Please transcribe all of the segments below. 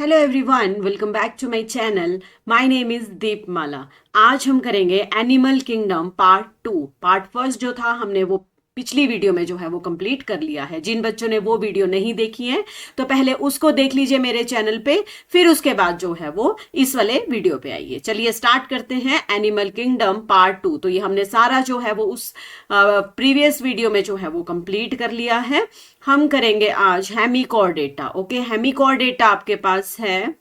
Hello everyone, welcome back to my channel. My name is Deepmala. आज हम करेंगे animal kingdom part 2। Part first जो था हमने वो पिछली वीडियो में जो है वो कंप्लीट कर लिया है। जिन बच्चों ने वो वीडियो नहीं देखी है तो पहले उसको देख लीजिए मेरे चैनल पे, फिर उसके बाद जो है वो इस वाले वीडियो पे आइए। चलिए स्टार्ट करते हैं एनिमल किंगडम पार्ट 2। तो ये हमने सारा जो है वो उस प्रीवियस वीडियो में जो है वो कंप्लीट कर लिया है। हम करेंगे आज हेमिकॉर्डेटा। ओके, हेमिकॉर्डेटा आपके पास है,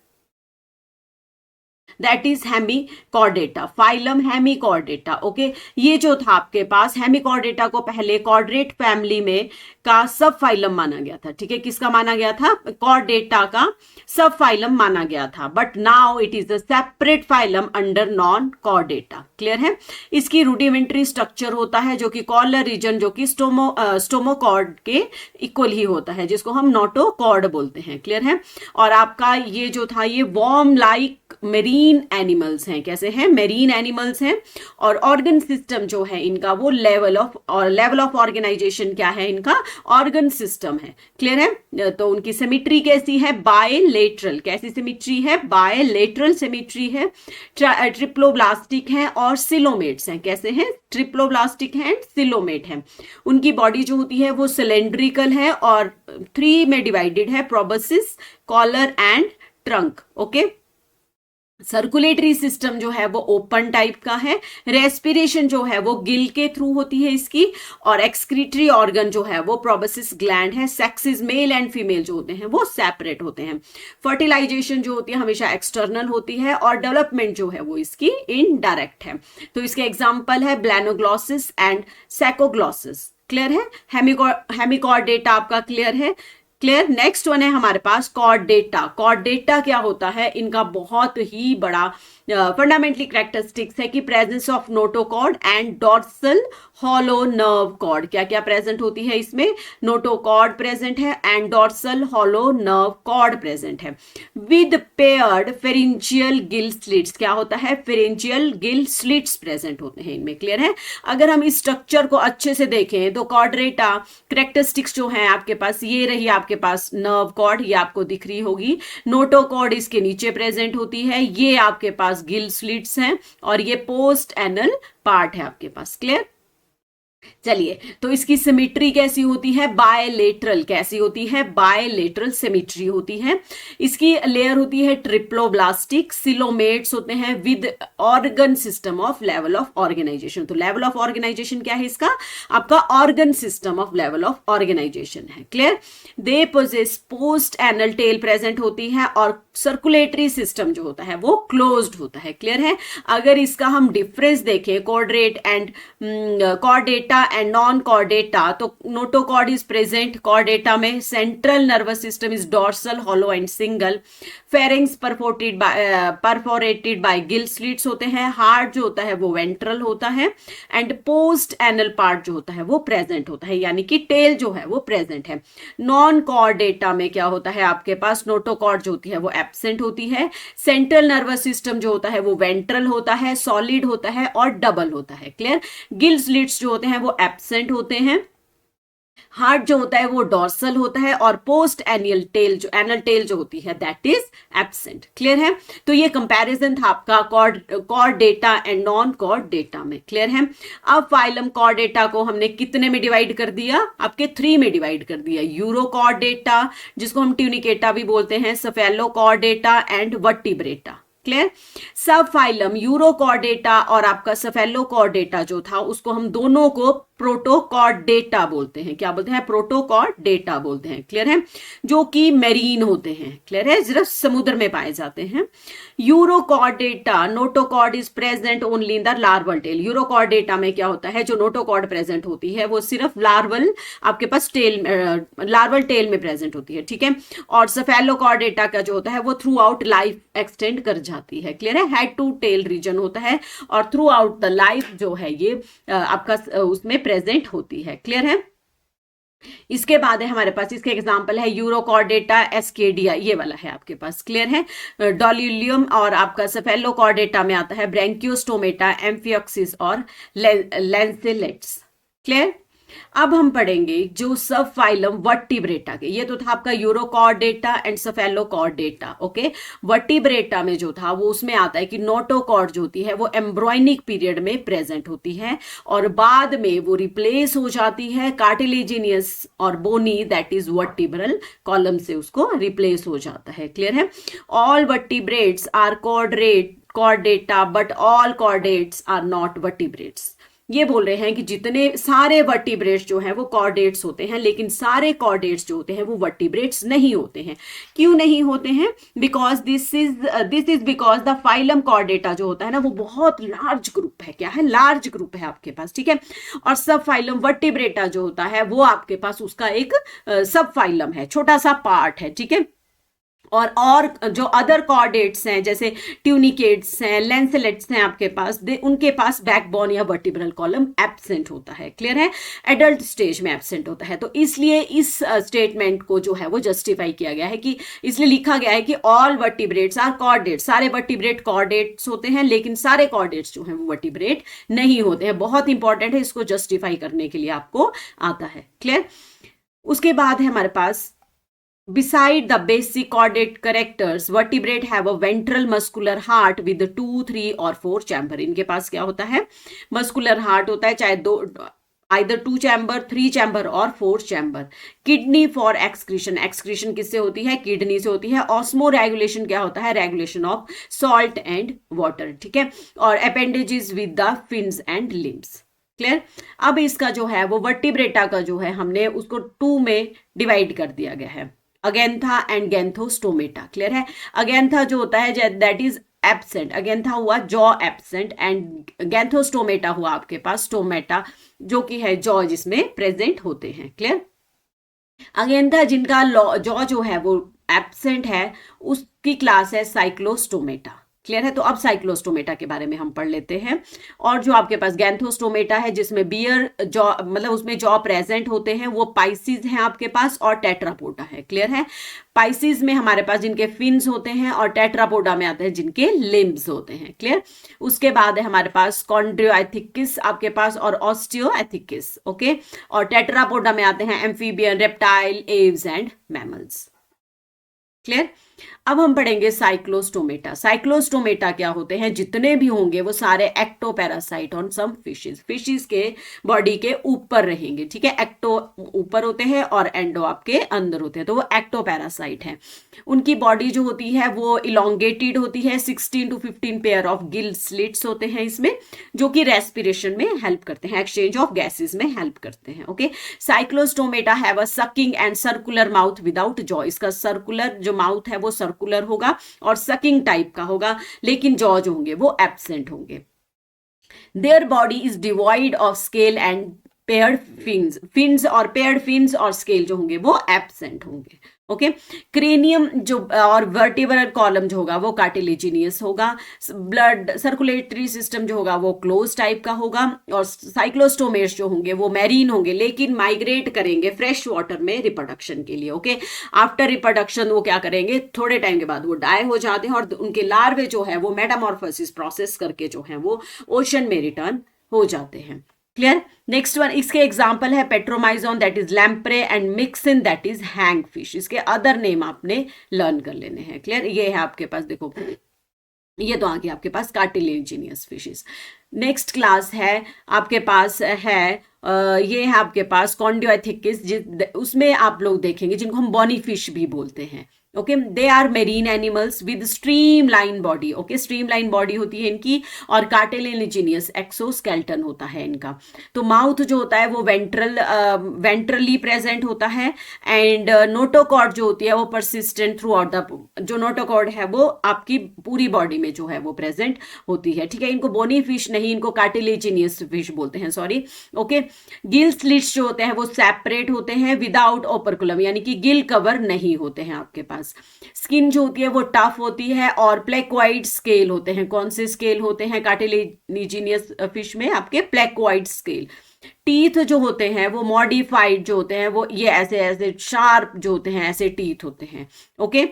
that is Hemichordata, phylum Hemichordata. Okay, ये जो था आपके पास हेमिकॉर्डेटा को पहले कॉर्डेट फैमिली में का सब फाइलम माना गया था। ठीक है, किसका माना गया था? कॉर्डेटा का सब फाइलम माना गया था, but now it is a separate phylum under non Chordata. Clear है? इसकी रूडिमेंट्री स्ट्रक्चर होता है जो कि कॉलर रीजन, जो कि स्टोमोकॉर्ड के इक्वल ही होता है, जिसको हम नोटोकॉर्ड बोलते हैं। क्लियर है? और आपका ये जो था ये वॉर्म लाइक मेरीन एनिमल्स हैं। कैसे हैं? मेरीन एनिमल्स हैं। और ऑर्गन सिस्टम जो है इनका वो लेवल ऑफ ऑर्गेनाइजेशन क्या है? इनका ऑर्गन सिस्टम है। क्लियर है? तो उनकी सिमेट्री कैसी है? बायलेटरल। कैसी सिमेट्री है? बायलेटरल सिमेट्री है। ट्रिप्लोब्लास्टिक है और सिलोमेट्स हैं। कैसे हैं? ट्रिप्लोब्लास्टिक हैं, सिलोमेट हैं। उनकी बॉडी जो होती है वो सिलेंड्रिकल है और 3 में डिवाइडेड है, proboscis, collar and trunk. Okay, circulatory system जो है वो ओपन टाइप का है। रेस्पिरेशन जो है वो गिल के थ्रू होती है इसकी। और एक्सक्रीटरी ऑर्गन जो है वो प्रोबोसिस ग्लैंड है। सेक्सेस मेल एंड फीमेल जो होते हैं वो सेपरेट होते हैं। फर्टिलाइजेशन जो होती है हमेशा एक्सटर्नल होती है और डेवलपमेंट जो है वो इसकी इनडायरेक्ट है। तो इसके एग्जाम्पल है ब्लैनोग्लॉसिस एंड सैकोग्लॉसिस। क्लियर है? हेमिकॉर्डेटा आपका क्लियर है? क्लियर। नेक्स्ट वन है हमारे पास कॉर्डेटा। कॉर्डेटा क्या होता है? इनका बहुत ही बड़ा फंडामेंटली कैरेक्टरिस्टिक्स है कि presence of notochord and dorsal hollow nerve cord. क्या क्या प्रेजेंट होती है इसमें? नोटोकॉर्ड प्रेजेंट है and dorsal hollow nerve cord present है with paired pharyngeal gill slits. क्या होता है? फेरेंजियल गिल स्लिट्स प्रेजेंट होते हैं इनमें। क्लियर है? अगर हम इस स्ट्रक्चर को अच्छे से देखें तो कॉर्डेटा कैरेक्टरिस्टिक्स जो है आपके पास ये रही। आपके पास नर्व कॉर्ड ये आपको दिख रही होगी, नोटोकॉर्ड इसके नीचे प्रेजेंट होती है, ये आपके पास गिल स्लिट्स हैं और ये पोस्ट एनल पार्ट है आपके पास। क्लियर? चलिए, तो इसकी सिमेट्री कैसी होती है? बायलेटरल। कैसी होती है? बायलेटरल सिमेट्री होती है। इसकी लेयर होती है ट्रिप्लोब्लास्टिक, सिलोमेट्स होते हैं with organ system of level of organisation. तो लेवल ऑफ ऑर्गेनाइजेशन क्या है इसका? आपका organ system of level of organisation है। Clear? They possess post anal tail present होती है और सर्कुलेटरी सिस्टम जो होता है वो क्लोज्ड होता है। क्लियर है? अगर इसका हम डिफरेंस देखें chordate and Chordata and non Chordata, तो नोटोकॉर्ड इज प्रेजेंट कॉर्डेटा में। Central nervous system is dorsal hollow and single. Pharynx perforated bye gill slits होते हैं। हार्ट जो होता है वो वेंट्रल होता है एंड पोस्ट एनल पार्ट जो होता है वो प्रेजेंट होता है, यानी कि टेल जो है वो प्रेजेंट है। नॉन कॉर्डेटा में क्या होता है? आपके पास नोटोकॉर्ड जो होती है वो एब्सेंट होती है। सेंट्रल नर्वस सिस्टम जो होता है वो वेंट्रल होता है, सॉलिड होता है और डबल होता है। क्लियर? गिल स्लिट्स जो होते हैं वो एब्सेंट होते हैं। हार्ट जो होता है वो डॉर्सल होता है और पोस्ट एनियल टेल जो एनल टेल जो होती है दैट इज एब्सेंट। क्लियर है? तो ये कंपैरिजन था आपका Chordata and non Chordata में। क्लियर है? अब फाइलम कॉर्ड डेटा को हमने कितने में डिवाइड कर दिया? आपके 3 में डिवाइड कर दिया। यूरोकॉर्ड डेटा जिसको हम ट्यूनिकेटा भी बोलते हैं, सफेलोकॉर्ड डेटा एंड वर्टिब्रेटा। क्लियर? सब फाइलम यूरोकॉर्डेटा और आपका सफेलोकॉर्डेटा जो था उसको हम दोनों को प्रोटोकॉर्डेटा बोलते हैं। क्या बोलते हैं? प्रोटोकॉर्डेटा बोलते हैं। क्लियर है? जो कि मेरीन होते हैं। क्लियर है? सिर्फ समुद्र में पाए जाते हैं। Urochordata, notochord is present only in the larval tail. Urochordata में क्या होता है? जो नोटोकॉर्ड प्रेजेंट होती है वो सिर्फ लार्वल आपके पास टेल, लार्वल टेल में प्रेजेंट होती है। ठीक है? और सफेलोकॉर्डेटा का जो होता है वो थ्रू आउट लाइफ एक्सटेंड कर जाती है। क्लियर है? हेड टू टेल रीजन होता है और थ्रू आउट द लाइफ जो है ये आपका उसमें प्रेजेंट होती है। क्लियर है? इसके बाद है हमारे पास, इसके एग्जांपल है यूरोकॉर्डेटा एस्केडिया, ये वाला है आपके पास। क्लियर है? डॉल्यूलियम और आपका सफेलोकॉर्डेटा में आता है ब्रैंकियोस्टोमेटा, एम्फियोक्सिस और लैंसेलेट्स। क्लियर? अब हम पढ़ेंगे जो सब फाइलम वर्टिब्रेटा के, ये तो था आपका urochordata and Cephalochordata. Okay, vertebrata में जो था वो उसमें आता है कि नोटोकॉर्ड जो होती है वो एम्ब्रॉयनिक पीरियड में प्रेजेंट होती है और बाद में वो रिप्लेस हो जाती है कार्टिलेजिनियस और bony that is vertebral column से उसको रिप्लेस हो जाता है। क्लियर है? All vertebrates are Chordata but all chordates are not vertebrates. ये बोल रहे हैं कि जितने सारे वर्टिब्रेट्स जो हैं वो कॉर्डेट्स होते हैं, लेकिन सारे कॉर्डेट्स जो होते हैं वो वर्टिब्रेट्स नहीं होते हैं। क्यों नहीं होते हैं? Because this is because the phylum Chordata जो होता है ना वो बहुत लार्ज ग्रुप है। क्या है? लार्ज ग्रुप है आपके पास, ठीक है। और सब फाइलम वर्टिब्रेटा जो होता है वो आपके पास उसका एक सब फाइलम है, छोटा सा पार्ट है, ठीक है। और जो अदर कॉर्डेट्स हैं जैसे ट्यूनिकेट्स हैं, लेंसलेट्स हैं आपके पास, उनके पास बैकबोन या वर्टिब्रल कॉलम एब्सेंट होता है। क्लियर है? एडल्ट स्टेज में एब्सेंट होता है। तो इसलिए इस स्टेटमेंट को जो है वो जस्टिफाई किया गया है कि इसलिए लिखा गया है कि ऑल वर्टिब्रेट्स आर कॉर्डेट्स, सारे वर्टिब्रेट कॉर्डेट्स होते हैं लेकिन सारे कॉर्डेट्स जो हैं वो वर्टिब्रेट नहीं होते हैं। बहुत इंपॉर्टेंट है, इसको जस्टिफाई करने के लिए आपको आता है। क्लियर? उसके बाद है हमारे पास beside the basic chordate characters, vertebrate have a ventral muscular heart with 2, 3 और 4 चैम्बर। इनके पास क्या होता है? मस्कुलर हार्ट होता है, चाहे दो, आइदर 2 चैम्बर, 3 चैम्बर और 4 chamber. Kidney for excretion, excretion किससे होती है? किडनी से होती है। ऑस्मो रेगुलेशन क्या होता है? Regulation of salt and water, ठीक है। और appendages with the fins and limbs. Clear? अब इसका जो है वो वर्टिब्रेटा का जो है हमने उसको 2 में डिवाइड कर दिया गया है, अगेंथा एंड गैंथोस्टोमेटा। क्लियर है? अगेंथा जो होता है दैट इज एब्सेंट, अगेंथा हुआ जॉ एब्सेंट, एंड गैंथोस्टोमेटा हुआ आपके पास स्टोमेटा जो कि है जॉ जिसमें प्रेजेंट होते हैं। क्लियर? अगेंथा जिनका जॉ जो है वो एब्सेंट है उसकी क्लास है साइक्लोस्टोमेटा। क्लियर है? तो अब साइक्लोस्टोमेटा के बारे में हम पढ़ लेते हैं। और जो आपके पास गैंथोस्टोमेटा है जिसमें बियर जॉ मतलब उसमें जॉ प्रेजेंट होते हैं वो पाइसिस हैं आपके पास और टेट्रापोडा है। क्लियर है? पाइसिस में हमारे पास जिनके फिन्स होते हैं और टेट्रापोडा में आते हैं जिनके लिम्ब्स होते हैं। क्लियर? उसके बाद है हमारे पास कॉन्ड्रियोएथिकिस आपके पास और ऑस्टियोएथिकिस। ओके, और टेट्रापोडा में आते हैं amphibian, reptile, Aves and mammals. Clear? अब हम पढ़ेंगे साइक्लोस्टोमेटा। साइक्लोस्टोमेटा क्या होते हैं? जितने भी होंगे वो सारे ectoparasite on some fishes, fishes के बॉडी के ऊपर रहेंगे, ठीक है। एक्टो ऊपर होते हैं और एंडो आपके अंदर होते हैं, तो वो एक्टोपैरासाइट हैं। उनकी बॉडी जो होती है वो इलोंगेटेड होती है, 16 to 15 pair of gill slits होते हैं इसमें, जो कि रेस्पिरेशन में हेल्प करते हैं, एक्सचेंज ऑफ गैसेस में हेल्प करते हैं। Okay, Cyclostomata have a sucking and circular mouth without jaw. इसका सर्कुलर जो माउथ है वो सर्कुलर होगा और सकिंग टाइप का होगा, लेकिन जॉ जो होंगे वो एब्सेंट होंगे। Their body is devoid of scale and paired fins, fins और पेयर्ड फिन्स और स्केल जो होंगे वो एब्सेंट होंगे। ओके, क्रेनियम जो और वर्टिब्रल कॉलम जो होगा वो कार्टिलेजिनियस होगा। ब्लड सर्कुलेटरी सिस्टम जो होगा वो क्लोज टाइप का होगा। और साइक्लोस्टोमेट्स जो होंगे वो मैरीन होंगे, लेकिन माइग्रेट करेंगे फ्रेश वाटर में रिप्रोडक्शन के लिए। ओके, आफ्टर रिप्रोडक्शन वो क्या करेंगे? थोड़े टाइम के बाद वो डाई हो जाते हैं और उनके लार्वे जो है वो मेटामॉर्फोसिस प्रोसेस करके जो है वो ओशन में रिटर्न हो जाते हैं। क्लियर? नेक्स्ट वन, इसके एग्जांपल है Petromyzon that is lamprey and mixing that is hang fish. इसके अदर नेम आपने लर्न कर लेने हैं। क्लियर? ये है आपके पास, देखो ये तो आगे आपके पास कार्टिलेजिनियस फिशेस। नेक्स्ट क्लास है आपके पास है ये है आपके पास कॉन्डियोएथिकिस, उसमें आप लोग देखेंगे जिनको हम बॉनी फिश भी बोलते हैं। Okay, they are marine animals with streamline body. Okay, streamline body होती है इनकी और कार्टिलेजिनियस एक्सोस्केलेटन होता है इनका। तो माउथ जो होता है वो वेंट्रली प्रेजेंट होता है एंड नोटोकॉर्ड जो होती है वो परसिस्टेंट थ्रू आउट द, जो नोटोकॉर्ड है वो आपकी पूरी बॉडी में जो है वो प्रेजेंट होती है। ठीक है, इनको बोनी फिश नहीं, इनको कार्टिलेजिनियस फिश बोलते हैं, सॉरी। ओके, गिल स्लिट्स जो होते हैं वो सेपरेट होते हैं विदाउट ओपरकुलम, यानी कि गिल कवर नहीं होते हैं आपके पास। स्किन जो होती है वो टफ होती है और प्लेक्वाइड स्केल होते हैं। कौन से स्केल होते हैं कार्टिलेजिनियस फिश में? आपके प्लेक्वाइड स्केल। टीथ जो होते हैं वो मॉडिफाइड जो होते हैं वो ये ऐसे ऐसे शार्प जो होते हैं, ऐसे टीथ होते हैं। ओके,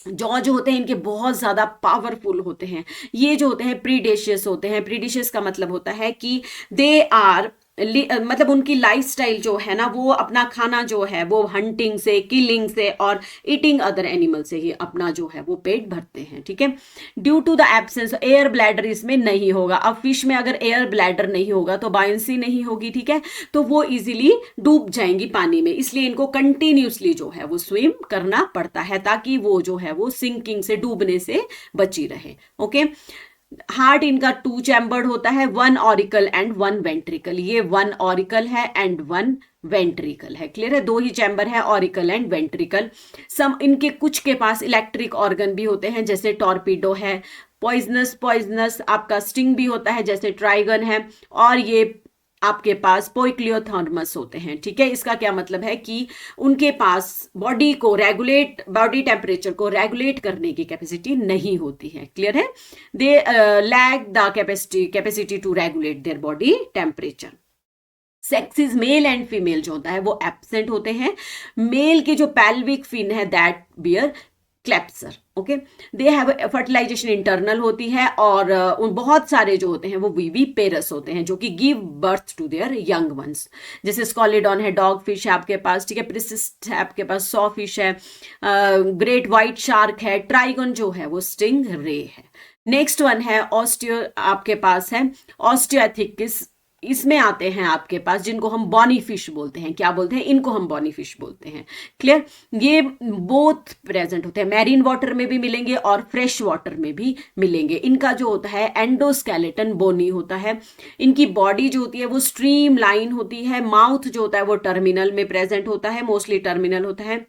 जॉ जो होते हैं इनके बहुत ज्यादा पावरफुल होते हैं। ये जो होते हैं प्रीडेशियस होते हैं। प्रीडेशियस का मतलब होता है कि दे आर मतलब उनकी लाइफस्टाइल जो है ना, वो अपना खाना जो है वो हंटिंग से, किलिंग से और ईटिंग अदर एनिमल से ही अपना जो है वो पेट भरते हैं, ठीक है। Due to the absence air bladder इसमें नहीं होगा। अब फिश में अगर एयर ब्लैडर नहीं होगा तो बायंसी नहीं होगी, ठीक है, तो वो इजीली डूब जाएंगी पानी में, इसलिए इनको कंटिन्यूसली जो है वो स्विम करना पड़ता है ताकि वो जो है वो सिंकिंग से, डूबने से बची रहे। ओके। हार्ट इनका 2 चैम्बर्ड होता है, 1 ऑरिकल एंड 1 वेंट्रिकल। ये 1 ऑरिकल है एंड 1 वेंट्रिकल है। क्लियर है, 2 ही चैम्बर है, ऑरिकल एंड वेंट्रिकल। सम इनके कुछ के पास इलेक्ट्रिक ऑर्गन भी होते हैं जैसे टॉर्पीडो है। पॉइजनस आपका स्टिंग भी होता है जैसे ट्राइगन है। और ये आपके पास पोइक्लियोथर्मस होते हैं, ठीक है। इसका क्या मतलब है कि उनके पास बॉडी टेम्परेचर को रेगुलेट करने की कैपेसिटी नहीं होती है। क्लियर है, they lack the capacity to regulate their body temperature. Sexes male and female जो होता है वो एब्सेंट होते हैं। मेल की जो पैल्विक फिन है that bear claspers. Okay, they have fertilisation internal होती है और उन बहुत सारे जो होते हैं वो वीवी पेरस होते हैं जो कि give birth to their young ones. जैसे स्कॉलिडॉन है, डॉग फिश है आपके पास, ठीक है, प्रिसिस्ट है आपके पास, सॉ फिश है, ग्रेट व्हाइट शार्क है, ट्राइगन जो है वो स्टिंग रे है। नेक्स्ट वन है ऑस्टियो, आपके पास है ऑस्टियोएथिकिस। इसमें आते हैं आपके पास जिनको हम बॉनी फिश बोलते हैं। क्या बोलते हैं इनको? हम बॉनी फिश बोलते हैं। क्लियर, ये बोथ प्रेजेंट होते हैं, मैरीन वाटर में भी मिलेंगे और फ्रेश वाटर में भी मिलेंगे। इनका जो होता है एंडोस्केलेटन बोनी होता है। इनकी बॉडी जो होती है वो स्ट्रीम लाइन होती है। माउथ जो होता है वो टर्मिनल में प्रेजेंट होता है, मोस्टली टर्मिनल होता है।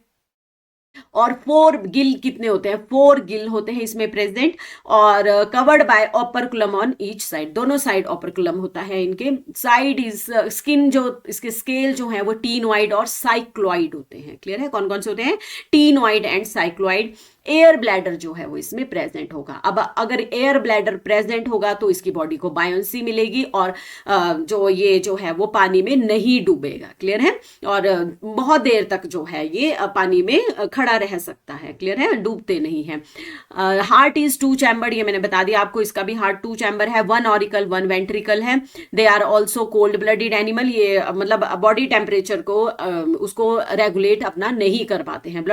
और 4 गिल कितने होते हैं? 4 गिल होते हैं इसमें प्रेजेंट। और covered by operculum on each side, दोनों साइड ऑपरकुलम होता है इनके। साइड इज स्किन, जो इसके स्केल जो है वो टीनोइड और साइक्लोइड होते हैं। क्लियर है, कौन कौन से होते हैं? Ctenoid and cycloid. Air bladder जो है वो इसमें प्रेजेंट होगा। अब अगर एयर ब्लैडर प्रेजेंट होगा तो इसकी बॉडी को बायोंसी मिलेगी और जो है वो पानी में नहीं डूबेगा। क्लियर है, और बहुत देर तक जो है ये पानी में खड़ा रह सकता है। क्लियर है, डूबते नहीं है। हार्ट इज 2 चैम्बर, ये मैंने बता दिया आपको, इसका भी हार्ट 2 चैम्बर है, 1 ऑरिकल 1 वेंट्रिकल है। They are also cold blooded animal. ये मतलब बॉडी टेम्परेचर को उसको रेगुलेट अपना नहीं कर पाते हैं,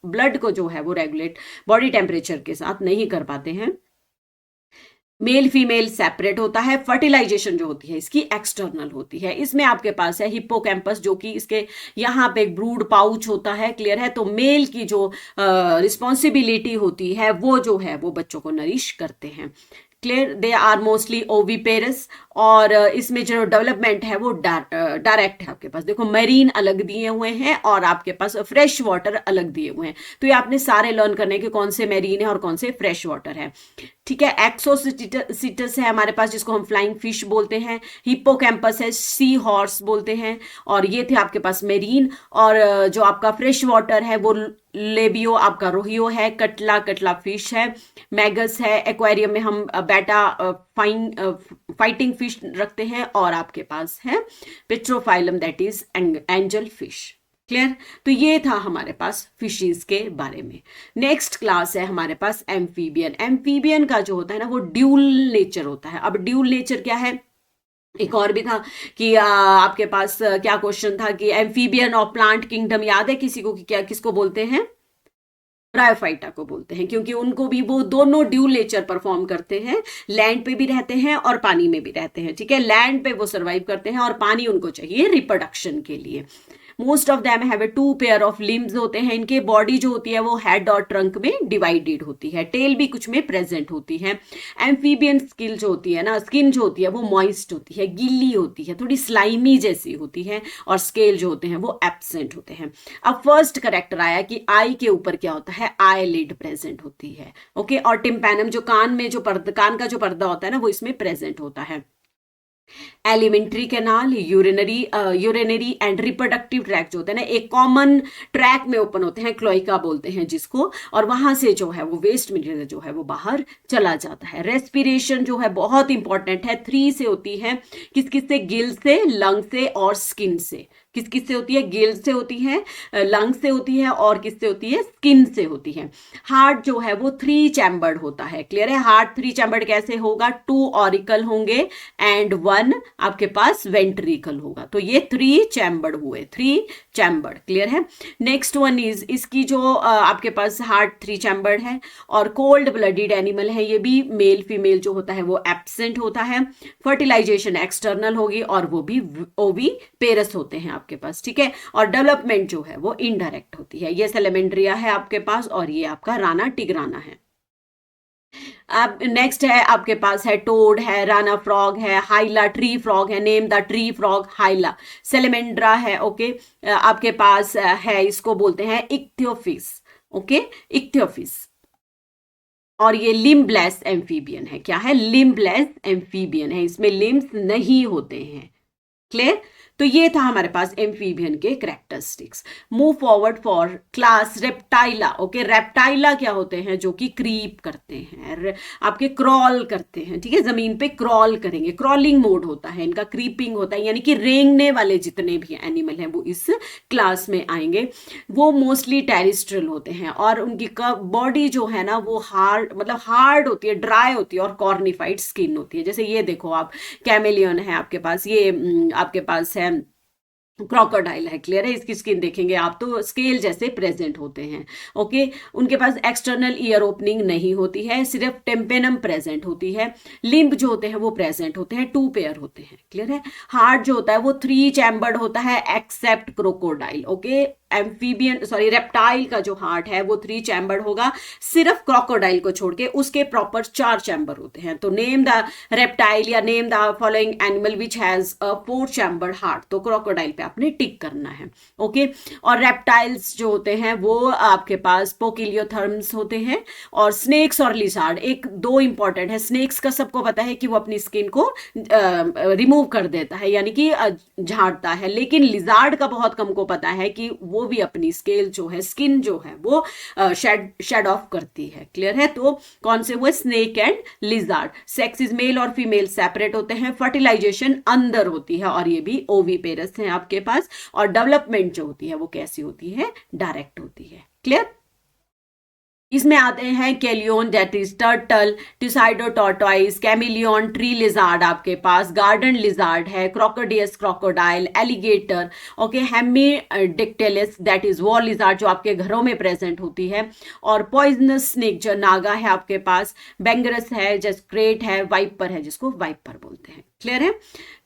ब्लड को जो है वो रेगुलेट बॉडी टेम्परेचर के साथ नहीं कर पाते हैं। मेल फीमेल सेपरेट होता है। फर्टिलाइजेशन जो होती है इसकी एक्सटर्नल होती है। इसमें आपके पास है हिप्पोकैम्पस जो कि इसके यहाँ पे एक ब्रूड पाउच होता है। क्लियर है, तो मेल की जो रिस्पॉन्सिबिलिटी होती है वो जो है वो बच्चों को नरिश करते हैं। Clear, they are mostly oviparous. और इसमें जो डेवलपमेंट है वो डायरेक्ट है आपके पास। देखो मैरीन अलग दिए हुए हैं और आपके पास फ्रेश वाटर अलग दिए हुए हैं, तो ये आपने सारे लर्न करने के कौन से मैरीन है और कौन से फ्रेश वाटर है। ठीक है, एक्सोसिटस है हमारे पास जिसको हम फ्लाइंग फिश बोलते हैं। हिप्पोकैम्पस है, सी हॉर्स बोलते हैं। और ये थे आपके पास मेरीन। और जो आपका फ्रेश वाटर है वो लेबियो आपका रोहियो है, कटला फिश है, मैगस है। एक्वेरियम में हम बेटा फाइटिंग फिश रखते हैं। और आपके पास है Pterophyllum that is angel fish. Clear, तो ये था हमारे पास फिशेस के बारे में। नेक्स्ट क्लास है हमारे पास एम्फीबियन। एम्फीबियन का जो होता है ना वो ड्यूल नेचर होता है। अब ड्यूल नेचर क्या है? एक और भी था कि आपके पास क्या क्वेश्चन था कि एम्फीबियन और प्लांट किंगडम याद है किसी को कि क्या किसको बोलते हैं? ब्रायोफाइटा को बोलते हैं, क्योंकि उनको भी वो दोनों ड्यूल नेचर परफॉर्म करते हैं। लैंड पे भी रहते हैं और पानी में भी रहते हैं। ठीक है, लैंड पे वो सर्वाइव करते हैं और पानी उनको चाहिए रिप्रोडक्शन के लिए। Most of them have 2 pair of limbs होते हैं। इनके बॉडी जो होती है वो हेड और ट्रंक में डिवाइडेड होती है। टेल भी कुछ में प्रेजेंट होती है। एम्फीबियन स्किन जो होती है ना, स्किन जो होती है वो मॉइस्ट होती है, गीली होती है, थोड़ी स्लाइमी जैसी होती है। और स्केल जो होते हैं वो एब्सेंट होते हैं। अब फर्स्ट करेक्टर आया कि आई के ऊपर क्या होता है? आईलिड प्रेजेंट होती है। ओके, और टिम्पैनम जो कान में जो कान का जो पर्दा होता है ना वो इसमें प्रेजेंट होता है। Alimentary canal, urinary and reproductive tract जो होते हैं ना एक कॉमन ट्रैक में ओपन होते हैं, क्लोइका बोलते हैं जिसको। और वहां से जो है वो वेस्ट मटेरियल जो है वो बाहर चला जाता है। रेस्पिरेशन जो है बहुत इंपॉर्टेंट है, 3 से होती है। किस किस से? गिल से, लंग से और स्किन से। किस किस से होती है? गिल्स से होती है, लंग्स से होती है और किससे होती है? स्किन से होती है। हार्ट जो है वो 3 चैम्बर्ड होता है। क्लियर है? हार्ट 3 चैम्बर्ड कैसे होगा? 2 ऑरिकल होंगे एंड 1 आपके पास वेंट्रिकल होगा। तो ये 3 चैम्बर्ड हुए, 3 चैम्बर्ड। क्लियर है? नेक्स्ट वन इज इसकी जो आपके पास हार्ट 3 चैम्बर्ड है और कोल्ड ब्लडेड एनिमल है, ये भी मेल फीमेल जो होता है वो एब्सेंट होता है। फर्टिलाइजेशन एक्सटर्नल होगी और वो भी ओवी पेरस होते हैं आपके पास। ठीक है? और डेवलपमेंट जो है वो इनडायरेक्ट होती है। ये सेलेमेंड्रिया है आपके पास और ये आपका राना टिग्राना है। अब नेक्स्ट है आपके पास है टोड है, राना फ्रॉग है, हाइला ट्री फ्रॉग है, name the tree frog हाइला। Salamander है। ओके, आपके पास है, इसको बोलते हैं इक्थियोफिस। Okay, Ichthyophis. और ये लिम्बलेस एम्फीबियन है। क्या है? लिम्बलेस एम्फीबियन है, इसमें लिम्स नहीं होते हैं। क्लियर? तो ये था हमारे पास एम्फीबियन के characteristics. Move forward for class Reptilia. Okay, Reptilia क्या होते हैं? जो कि क्रीप करते हैं, आपके क्रॉल करते हैं। ठीक है? जमीन पे क्रॉल करेंगे, क्रॉलिंग मोड होता है इनका, क्रीपिंग होता है, यानी कि रेंगने वाले जितने भी एनिमल हैं वो इस क्लास में आएंगे। वो मोस्टली टेरिस्ट्रियल होते हैं और उनकी बॉडी जो है ना वो हार्ड, मतलब हार्ड होती है, ड्राई होती है और कॉर्निफाइड स्किन होती है। जैसे ये देखो आप, कैमेलियन है आपके पास, ये आपके पास है क्रोकोडाइल है। क्लियर है? इसकी स्किन देखेंगे आप तो स्केल जैसे प्रेजेंट होते हैं। ओके, उनके पास एक्सटर्नल ईयर ओपनिंग नहीं होती है, सिर्फ टेम्पेनम प्रेजेंट होती है। लिम्ब जो होते हैं वो प्रेजेंट होते हैं, 2 पेयर होते हैं। क्लियर है? हार्ट जो होता है वो 3 चैम्बर्ड होता है except crocodile. Okay, amphibian sorry reptile का जो हार्ट है वो 3 चैम्बर्ड होगा, सिर्फ क्रोकोडाइल को छोड़ के उसके प्रॉपर 4 चैम्बर होते हैं। तो नेम द रेप्टाइल या name the following animal which has a 4 chambered heart, तो क्रोकोडाइल पे आपने टिक करना है। ओके, और रेप्टाइल्स जो होते हैं वो आपके पास पोकिलियोथर्म्स होते हैं। और स्नेक्स और लिजार्ड, एक दो इंपॉर्टेंट है। स्नेक्स का सबको पता है कि वो अपनी स्किन को रिमूव कर देता है, यानी कि झाड़ता है, लेकिन लिजार्ड का बहुत कम को पता है कि वो भी अपनी स्केल जो है, स्किन जो है वो शेड ऑफ करती है। क्लियर है? तो कौन से हुए? Snake and lizard. Sex mail और फीमेल सेपरेट होते हैं, फर्टिलाइजेशन अंदर होती है और ये भी ओवीपेरस है आपके पास। और डेवलपमेंट जो होती है वो कैसी होती है? डायरेक्ट होती है। क्लियर? इसमें आते हैं Chelone, that is turtle, Testudo tortoise, chameleon, tree lizard आपके पास, गार्डन लिजार्ड है, Crocodilus crocodile, alligator. Okay, Hemidactylus that is wall lizard जो आपके घरों में प्रेजेंट होती है। और पॉइजनस स्नेक जो नागा है आपके पास, बेंगरस है, जस्क्रेट है, वाइपर है जिसको वाइपर बोलते हैं। क्लियर है?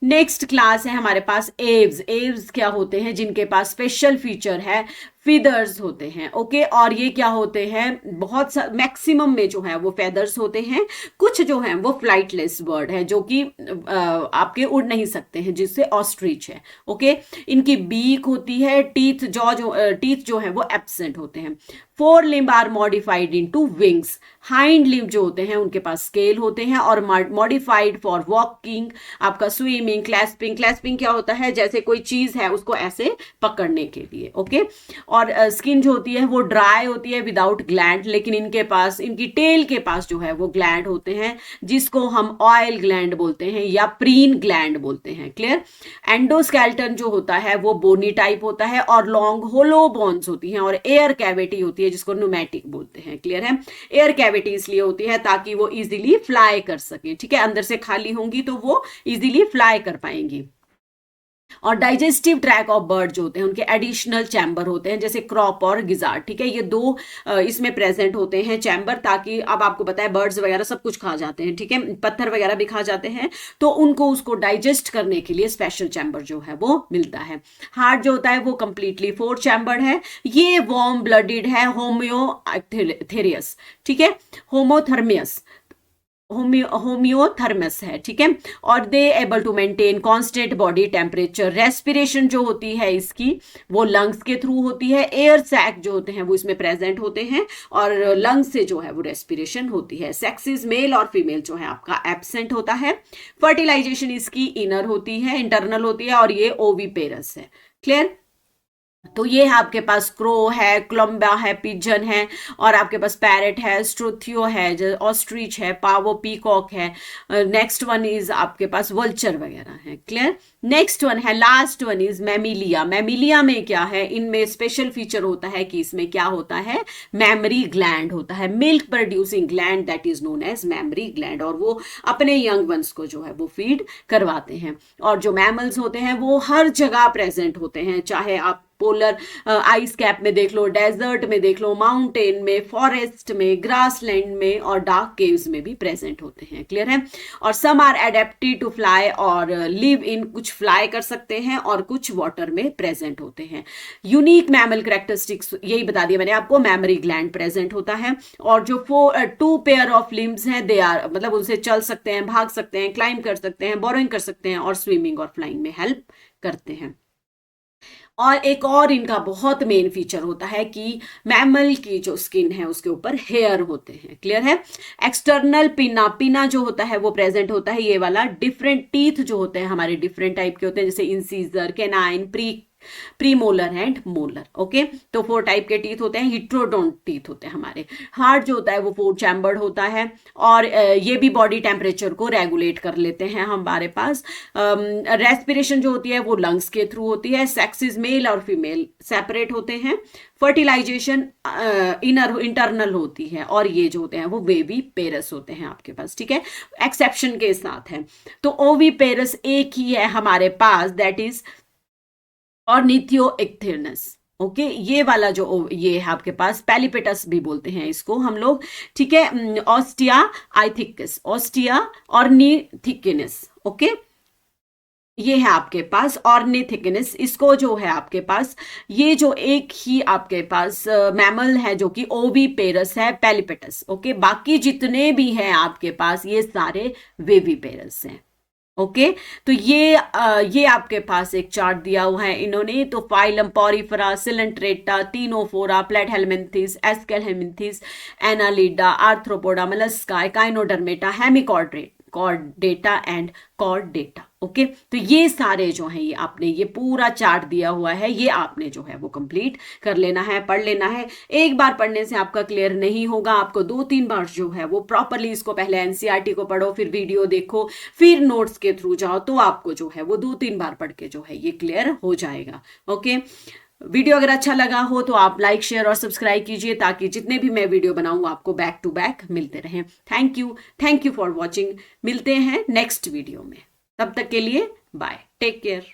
नेक्स्ट क्लास है हमारे पास एव्स। एव्स क्या होते हैं? जिनके पास स्पेशल फीचर है, फीदर्स होते हैं। ओके, और ये क्या होते हैं? बहुत मैक्सिमम में जो है वो फेदर्स होते हैं। कुछ जो है वो फ्लाइटलेस बर्ड है जो कि आपके उड़ नहीं सकते हैं, जिससे ऑस्ट्रिच है। ओके, इनकी बीक होती है, टीथ जो है वो एब्सेंट होते हैं। 4 limb are modified into wings. Hind limb जो होते हैं उनके पास स्केल होते हैं और मॉडिफाइड फॉर वॉकिंग, आपका स्विमिंग, क्लैस्पिंग। क्लैस्पिंग क्या होता है? जैसे कोई चीज है उसको ऐसे पकड़ने के लिए। ओके, और स्किन जो होती है वो ड्राई होती है विदाउट ग्लैंड, लेकिन इनके पास, इनकी टेल के पास जो है वो ग्लैंड होते हैं, जिसको हम ऑयल ग्लैंड बोलते हैं या प्रीन ग्लैंड बोलते हैं। क्लियर? एंडोस्केल्टन जो होता है वो बोनी टाइप होता है और लॉन्ग होलो बोन्स होती हैं और एयर कैविटी होती है जिसको न्यूमेटिक बोलते हैं। क्लियर है? एयर कैविटी इसलिए होती है ताकि वो इजीली फ्लाई कर सके। ठीक है? अंदर से खाली होंगी तो वो इजीली फ्लाई कर पाएंगी। और डाइजेस्टिव ट्रैक ऑफ बर्ड जो होते हैं उनके एडिशनल चैम्बर होते हैं, जैसे क्रॉप और गिजार्ड। ठीक है? ये 2 इसमें प्रेजेंट होते हैं चैम्बर, ताकि अब आपको पता है बर्ड्स वगैरह सब कुछ खा जाते हैं। ठीक है? पत्थर वगैरह भी खा जाते हैं, तो उनको उसको डाइजेस्ट करने के लिए स्पेशल चैम्बर जो है वो मिलता है। हार्ट जो होता है वो कंप्लीटली 4 चैम्बर है। ये वार्म ब्लडेड है, होम्योथेरियस। ठीक है? होमोथर्मियस, होम्योथर्मस है। ठीक है? और they able to maintain constant body temperature. Respiration जो होती है इसकी वो लंग्स के थ्रू होती है। एयर सैक जो होते हैं वो इसमें प्रेजेंट होते हैं और लंग्स से जो है वो रेस्पिरेशन होती है। सेक्सेस मेल और फीमेल जो है आपका एब्सेंट होता है। फर्टिलाइजेशन इसकी इनर होती है, इंटरनल होती है और ये ओवीपेरस है। क्लियर? तो ये है आपके पास क्रो है, कोलंबा है, पिजन है, और आपके पास पैरेट है, स्ट्रोथियो है, ऑस्ट्रिच है, पावो पीकॉक है। नेक्स्ट वन इज आपके पास वल्चर वगैरह है। क्लियर? नेक्स्ट वन है, last one is Mammalia. Mammalia में क्या है, इनमें स्पेशल फीचर होता है कि इसमें क्या होता है, मैमरी ग्लैंड होता है, milk producing gland, that is known as mammary gland, और वो अपने यंग वंस को जो है वो फीड करवाते हैं। और जो मैमल्स होते हैं वो हर जगह प्रेजेंट होते हैं, चाहे आप पोलर आइस कैप में देख लो, डेजर्ट में देख लो, माउंटेन में, फॉरेस्ट में, ग्रासलैंड में, और डार्क केव्स में भी प्रेजेंट होते हैं। क्लियर है? और some are adapted to fly और लिव इन, कुछ फ्लाई कर सकते हैं और कुछ वाटर में प्रेजेंट होते हैं। यूनिक मैमल कैरेक्टरिस्टिक्स यही बता दिया मैंने आपको, मैमरी ग्लैंड प्रेजेंट होता है, और जो 2 पेयर ऑफ लिम्स हैं दे आर, मतलब उनसे चल सकते हैं, भाग सकते हैं, क्लाइंब कर सकते हैं, बोरोइंग कर सकते हैं, और स्विमिंग और फ्लाइंग में हेल्प करते हैं। और एक और इनका बहुत मेन फीचर होता है कि मैमल की जो स्किन है उसके ऊपर हेयर होते हैं। क्लियर है? एक्सटर्नल पिना, पिना जो होता है वो प्रेजेंट होता है, ये वाला। डिफरेंट टीथ जो होते हैं हमारे डिफरेंट टाइप के होते हैं, जैसे incisor, canine, premolar and molar. Okay, तो 4 टाइप के टीथ होते हैं, हिट्रोडोंट टीथ होते हैं हमारे। हार्ट जो होता है वो 4 चैम्बर्ड होता है, और ये भी बॉडी टेम्परेचर को रेगुलेट कर लेते हैं हमारे पास। रेस्पिरेशन जो होती है वो लंग्स के थ्रू होती है। सेक्सेस मेल और फीमेल सेपरेट होते हैं। फर्टिलाइजेशन इंटरनल होती है, और ये जो होते हैं वो वेवी पेरस होते हैं आपके पास। ठीक है, एक्सेप्शन के साथ है। तो ओवी पेरस एक ही है हमारे पास, दैट इज ऑर्निथियोइक्थेरनस। ओके, ये वाला जो ये है आपके पास, पैलिपेटस भी बोलते हैं इसको हम लोग। ठीक है, ऑस्टिया आइथिकस, ऑस्टिया ऑर्निथिकनस। ओके, ये है आपके पास ऑर्निथिकनस। इसको जो है आपके पास, ये जो एक ही आपके पास मैमल है जो कि ओवी पेरस है, पैलिपेटस। ओके, बाकी जितने भी हैं आपके पास ये सारे वेवी पेरस हैं। ओके, तो ये आपके पास एक चार्ट दिया हुआ है इन्होंने। तो phylum Porifera, Coelenterata, Ctenophora, Platyhelminthes, Aschelminthes, Annelida, Arthropoda, Mollusca, Echinodermata, Hemichordata, Chordata and Chordata. Okay, तो ये सारे जो हैं, ये आपने ये पूरा चार्ट दिया हुआ है, ये आपने जो है वो कंप्लीट कर लेना है, पढ़ लेना है। एक बार पढ़ने से आपका क्लियर नहीं होगा, आपको 2-3 बार जो है वो प्रॉपरली इसको पहले एनसीईआरटी को पढ़ो, फिर वीडियो देखो, फिर नोट्स के थ्रू जाओ, तो आपको जो है वो 2-3 बार पढ़ के जो है ये क्लियर हो जाएगा। ओके, वीडियो अगर अच्छा लगा हो तो आप लाइक, शेयर और सब्सक्राइब कीजिए, ताकि जितने भी मैं वीडियो बनाऊं आपको बैक टू बैक मिलते रहें। Thank you for watching. मिलते हैं नेक्स्ट वीडियो में, तब तक के लिए बाय, टेक केयर।